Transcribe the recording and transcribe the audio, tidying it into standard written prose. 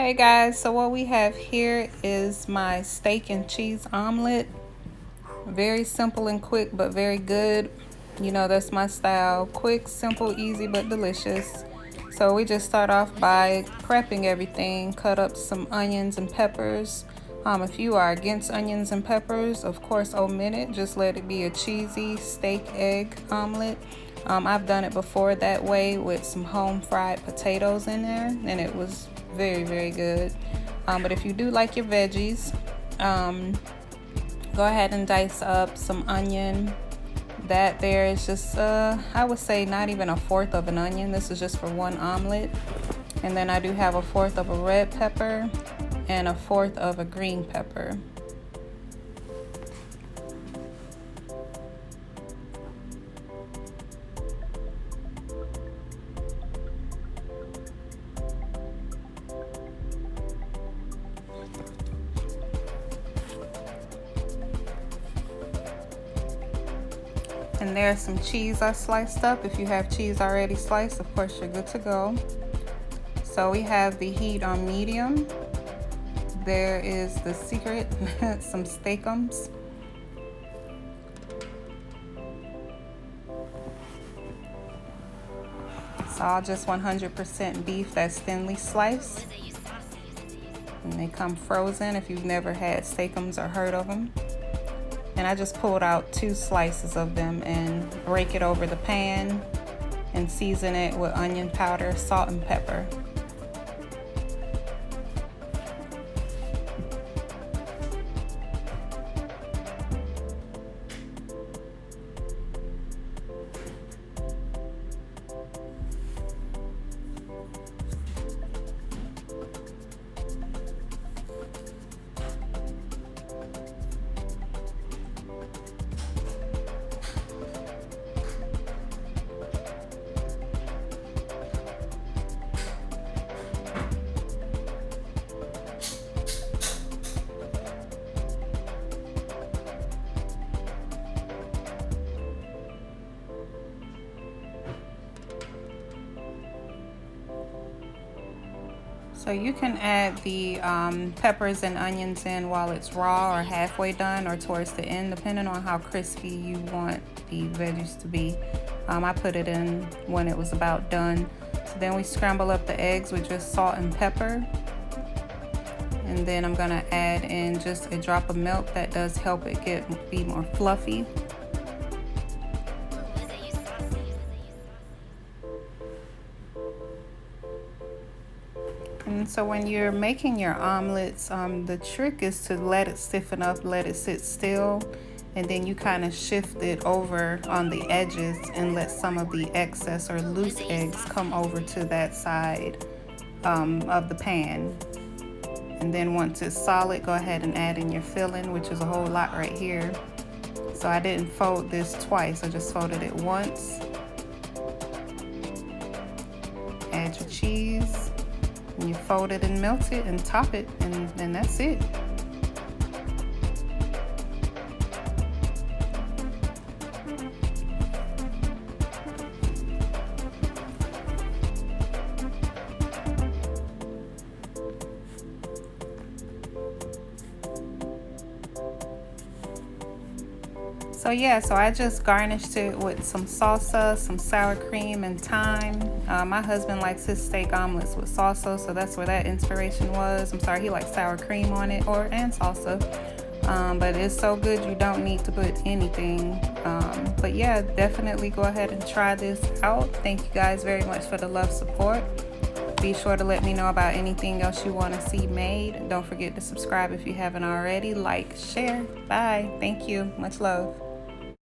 Hey guys, so what we have here is my steak and cheese omelet. Very simple and quick, but very good. You know, that's my style. Quick, simple, easy, but delicious. So we just start off by prepping everything. Cut up some onions and peppers. If you are against onions and peppers, of course omit it. Just let it be a cheesy steak egg omelet. I've done it before that way with some home fried potatoes in there, and it was very good. But if you do like your veggies, go ahead and dice up some onion. That there is just I would say not even a fourth of an onion. This is just for one omelet. And then I do have a fourth of a red pepper and a fourth of a green pepper. And there's some cheese I sliced up. If you have cheese already sliced, of course you're good to go. So we have the heat on medium. There is the secret, some steakums. It's all just 100% beef that's thinly sliced. And they come frozen if you've never had steakums or heard of them. And I just pulled out 2 slices of them and rake it over the pan and season it with onion powder, salt, and pepper. So you can add the peppers and onions in while it's raw or halfway done or towards the end, depending on how crispy you want the veggies to be. I put it in when it was about done. So then we scramble up the eggs with just salt and pepper. And then I'm gonna add in just a drop of milk. That does help it be more fluffy. And so when you're making your omelets, the trick is to let it stiffen up, let it sit still, and then you kind of shift it over on the edges and let some of the excess or loose eggs come over to that side of the pan. And then once it's solid, go ahead and add in your filling, which is a whole lot right here. So I didn't fold this twice, I just folded it once. Add your cheese. And you fold it and melt it and top it, and then that's it. So yeah, so I just garnished it with some salsa, some sour cream, and thyme. My husband likes his steak omelets with salsa, so that's where that inspiration was. I'm sorry, he likes sour cream on it and salsa. But it's so good you don't need to put anything. But yeah, definitely go ahead and try this out. Thank you guys very much for the love, support. Be sure to let me know about anything else you want to see made. Don't forget to subscribe if you haven't already. Like, share. Bye. Thank you. Much love.